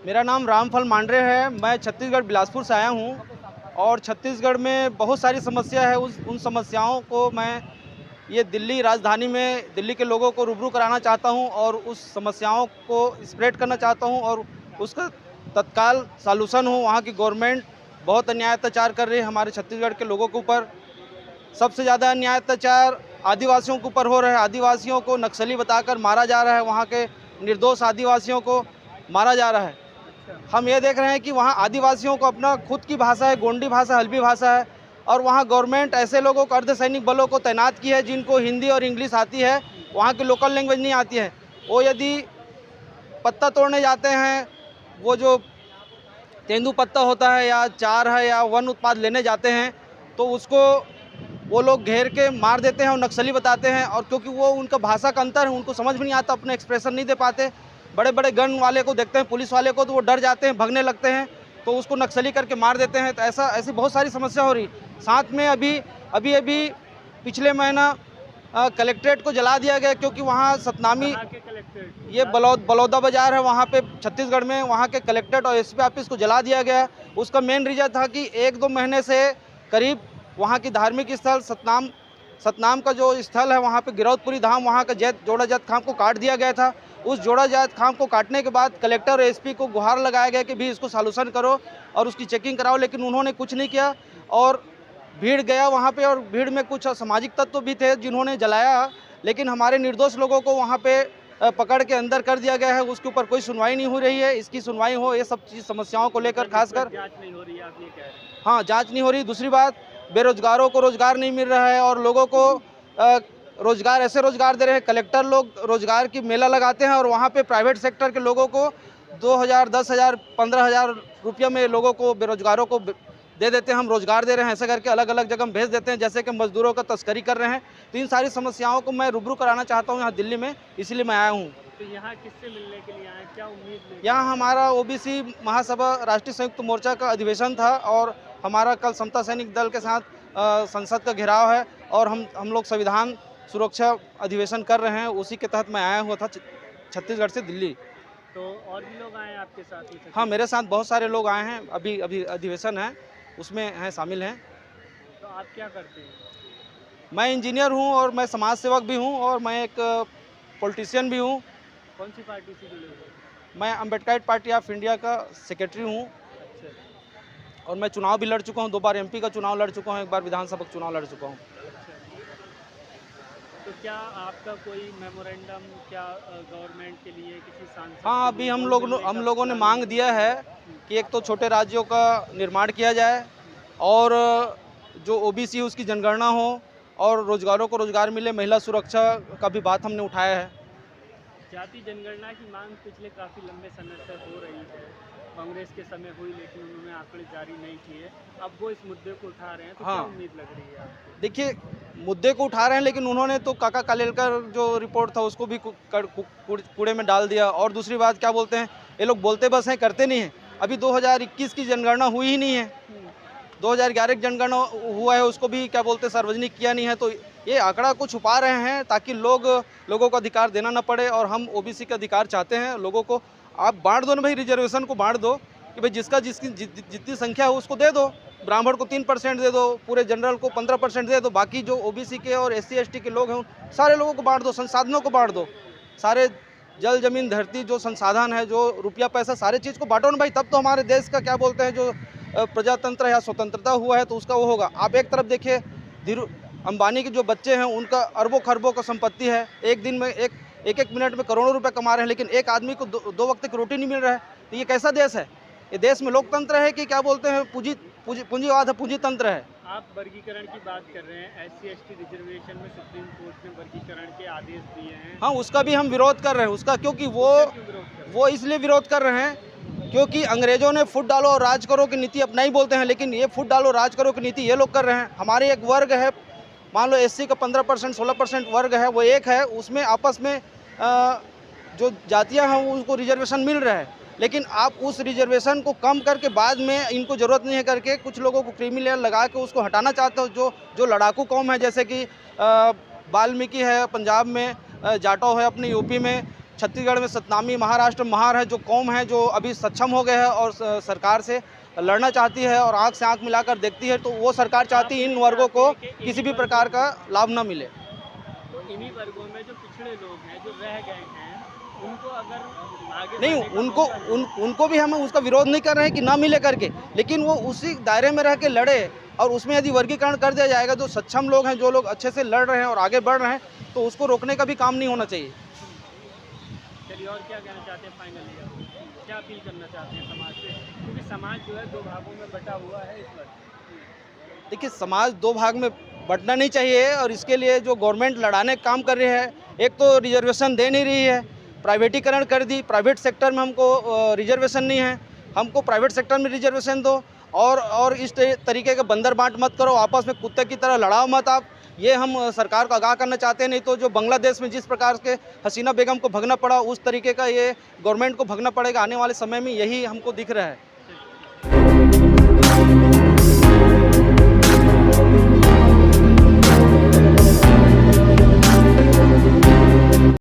मेरा नाम रामफल मांडरे है। मैं छत्तीसगढ़ बिलासपुर से आया हूँ और छत्तीसगढ़ में बहुत सारी समस्या है। उन समस्याओं को मैं ये दिल्ली राजधानी में दिल्ली के लोगों को रूबरू कराना चाहता हूँ और उस समस्याओं को स्प्रेड करना चाहता हूँ और उसका तत्काल सॉल्यूशन हो। वहाँ की गवर्नमेंट बहुत अन्याय अत्याचार कर रही है हमारे छत्तीसगढ़ के लोगों के ऊपर। सबसे ज़्यादा अन्याय अत्याचार आदिवासियों के ऊपर हो रहा है। आदिवासियों को नक्सली बताकर मारा जा रहा है, वहाँ के निर्दोष आदिवासियों को मारा जा रहा है। हम ये देख रहे हैं कि वहाँ आदिवासियों को अपना खुद की भाषा है, गोंडी भाषा, हल्बी भाषा है और वहाँ गवर्नमेंट ऐसे लोगों को, अर्धसैनिक बलों को तैनात की है जिनको हिंदी और इंग्लिश आती है, वहाँ की लोकल लैंग्वेज नहीं आती है। वो यदि पत्ता तोड़ने जाते हैं, वो जो तेंदुपत्ता होता है या चार है या वन उत्पाद लेने जाते हैं, तो उसको वो लोग घेर के मार देते हैं और नक्सली बताते हैं। और क्योंकि वो उनका भाषा का अंतर है, उनको समझ में नहीं आता, अपने एक्सप्रेशन नहीं दे पाते। बड़े बड़े गन वाले को देखते हैं, पुलिस वाले को, तो वो डर जाते हैं, भगने लगते हैं, तो उसको नक्सली करके मार देते हैं। तो ऐसी बहुत सारी समस्या हो रही। साथ में अभी पिछले महीना कलेक्ट्रेट को जला दिया गया, क्योंकि वहाँ सतनामी, ये बलौदा बाजार है वहाँ पे छत्तीसगढ़ में, वहाँ के कलेक्ट्रेट और एसपी ऑफिस को जला दिया गया। उसका मेन रीज़न था कि 1-2 महीने से करीब वहाँ की धार्मिक स्थल सतनाम का जो स्थल है, वहाँ पे गिरौदपुरी धाम, वहाँ का जोड़ा जैत खाम को काट दिया गया था। उस जोड़ा जैत खाम को काटने के बाद कलेक्टर और एसपी को गुहार लगाया गया कि भी इसको सॉल्यूशन करो और उसकी चेकिंग कराओ, लेकिन उन्होंने कुछ नहीं किया। और भीड़ गया वहाँ पे, और भीड़ में कुछ असामाजिक तत्व भी थे जिन्होंने जलाया, लेकिन हमारे निर्दोष लोगों को वहाँ पे पकड़ के अंदर कर दिया गया है। उसके ऊपर कोई सुनवाई नहीं हो रही है। इसकी सुनवाई हो, ये सब चीज़ समस्याओं को लेकर खासकर जांच नहीं हो रही है, आप ये कह रहे हैं? हाँ, जांच नहीं हो रही। दूसरी बात, बेरोजगारों को रोजगार नहीं मिल रहा है और लोगों को रोजगार ऐसे रोजगार दे रहे हैं। कलेक्टर लोग रोजगार की मेला लगाते हैं और वहाँ पे प्राइवेट सेक्टर के लोगों को 2,000, 10,000, 15,000 रुपये में लोगों को, बेरोजगारों को दे देते हैं, हम रोजगार दे रहे हैं, ऐसा करके अलग अलग जगह भेज देते हैं, जैसे कि मजदूरों का तस्करी कर रहे हैं। तो इन सारी समस्याओं को मैं रूबरू कराना चाहता हूँ यहाँ दिल्ली में, इसलिए मैं आया हूँ। तो यहाँ किससे मिलने के लिए आए, क्या उम्मीद? यहाँ हमारा ओबीसी महासभा राष्ट्रीय संयुक्त मोर्चा का अधिवेशन था और हमारा कल समता सैनिक दल के साथ संसद का घेराव है और हम लोग संविधान सुरक्षा अधिवेशन कर रहे हैं। उसी के तहत मैं आया हुआ था छत्तीसगढ़ से दिल्ली। तो और भी लोग आए हैं आपके साथ ही? हाँ, मेरे साथ बहुत सारे लोग आए हैं। अभी अधिवेशन है, उसमें हैं, शामिल हैं। तो आप क्या करते हैं? मैं इंजीनियर हूँ और मैं समाज सेवक भी हूँ और मैं एक पॉलिटिशियन भी हूँ। कौन सी पार्टी से जुड़े हुए? मैं अम्बेडकर पार्टी ऑफ इंडिया का सेक्रेटरी हूँ। अच्छा। और मैं चुनाव भी लड़ चुका हूँ, 2 बार एमपी का चुनाव लड़ चुका हूँ, 1 बार विधानसभा का चुनाव लड़ चुका हूँ। तो क्या आपका कोई मेमोरेंडम क्या गवर्नमेंट के लिए, किसी सांसद? हाँ, अभी हम लोगों ने मांग दिया है कि एक तो छोटे राज्यों का निर्माण किया जाए और जो ओबीसी है उसकी जनगणना हो और रोजगारों को रोजगार मिले, महिला सुरक्षा का भी बात हमने उठाया है। जाति जनगणना की मांग पिछले काफ़ी लंबे समय से हो रही है। कांग्रेस के समय हुई, लेकिन उन्होंने आंकड़े जारी नहीं किए। अब वो इस मुद्दे को उठा रहे हैं, तो हाँ, क्या उम्मीद लग रही है आपको? देखिए, मुद्दे को उठा रहे हैं, लेकिन उन्होंने तो काका कालेलकर जो रिपोर्ट था उसको भी कूड़े में डाल दिया। और दूसरी बात, क्या बोलते हैं, ये लोग बोलते बस हैं, करते नहीं हैं। अभी 2021 की जनगणना हुई ही नहीं है। 2011 की जनगणना हुआ है, उसको भी क्या बोलते हैं, सार्वजनिक किया नहीं है। तो ये आंकड़ा को छुपा रहे हैं ताकि लोगों को अधिकार देना ना पड़े। और हम ओबीसी का अधिकार चाहते हैं। लोगों को आप बांट दो ना भाई, रिजर्वेशन को बांट दो कि भाई जिसकी जितनी संख्या हो उसको दे दो। ब्राह्मण को 3% दे दो, पूरे जनरल को 15% दे दो, बाकी जो ओबीसी के और SC ST के लोग हैं सारे लोगों को बांट दो, संसाधनों को बांट दो। सारे जल जमीन धरती जो संसाधन है, जो रुपया पैसा, सारे चीज़ को बांटो ना भाई, तब तो हमारे देश का क्या बोलते हैं, जो प्रजातंत्र या स्वतंत्रता हुआ है तो उसका वो होगा। आप एक तरफ देखिए, अंबानी के जो बच्चे हैं उनका अरबों खरबों का संपत्ति है, एक दिन में एक मिनट में करोड़ों रुपए कमा रहे हैं, लेकिन एक आदमी को दो वक्त की रोटी नहीं मिल रहा है। तो ये कैसा देश है? ये देश में लोकतंत्र है कि क्या बोलते हैं, पूंजीवाद है, पूंजीतंत्र है? आप वर्गीकरण की बात कर रहे हैं। SC ST रिजर्वेशन में सुप्रीम कोर्ट ने वर्गीकरण के आदेश दिए हैं। हाँ, उसका भी हम विरोध कर रहे हैं। उसका क्योंकि वो इसलिए विरोध कर रहे हैं क्योंकि अंग्रेजों ने फुट डालो और राज करो की नीति अपनाई बोलते हैं, लेकिन ये फुट डालो राज करो की नीति ये लोग कर रहे हैं। हमारे एक वर्ग है, मान लो SC का 15%, 16% वर्ग है, वो एक है, उसमें आपस में जो जातियां हैं उनको रिजर्वेशन मिल रहा है, लेकिन आप उस रिजर्वेशन को कम करके बाद में इनको ज़रूरत नहीं है करके कुछ लोगों को क्रीमी लेयर लगा के उसको हटाना चाहते हो। जो लड़ाकू कौम है, जैसे कि वाल्मीकि है पंजाब में, जाटो है अपने यूपी में, छत्तीसगढ़ में सतनामी, महाराष्ट्र महार है, जो कौम है जो अभी सक्षम हो गए हैं और सरकार से लड़ना चाहती है और आँख से आँख मिलाकर देखती है, तो वो सरकार चाहती है इन वर्गों को किसी भी प्रकार का लाभ न मिले। तो इन्हीं वर्गों में जो पिछड़े लोग हैं, जो रह गए हैं, उनको अगर आगे नहीं, बढ़ने का उनको मौका मिले- उनको भी हम उसका विरोध नहीं कर रहे हैं कि ना मिले करके, लेकिन वो उसी दायरे में रह के लड़े। और उसमें यदि वर्गीकरण कर दिया जाएगा, जो सक्षम लोग हैं, जो लोग अच्छे से लड़ रहे हैं और आगे बढ़ रहे हैं, तो उसको रोकने का भी काम नहीं होना चाहिए। चलिए, और क्या कहना चाहते हैं फाइनली आप? क्या अपील करना चाहते हैं समाज से, क्योंकि समाज जो है दो भागों में बटा हुआ है इस वक्त? देखिए, समाज दो भाग में बंटना नहीं चाहिए और इसके लिए जो गवर्नमेंट लड़ाने का काम कर रही है, एक तो रिजर्वेशन दे नहीं रही है, प्राइवेटीकरण कर दी, प्राइवेट सेक्टर में हमको रिजर्वेशन नहीं है, हमको प्राइवेट सेक्टर में रिजर्वेशन दो। और इस तरीके के बंदर बांट मत करो, आपस में कुत्ते की तरह लड़ाओ मत आप। ये हम सरकार को आगाह करना चाहते हैं। नहीं तो जो बांग्लादेश में जिस प्रकार के हसीना बेगम को भगना पड़ा, उस तरीके का ये गवर्नमेंट को भगना पड़ेगा आने वाले समय में, यही हमको दिख रहा है।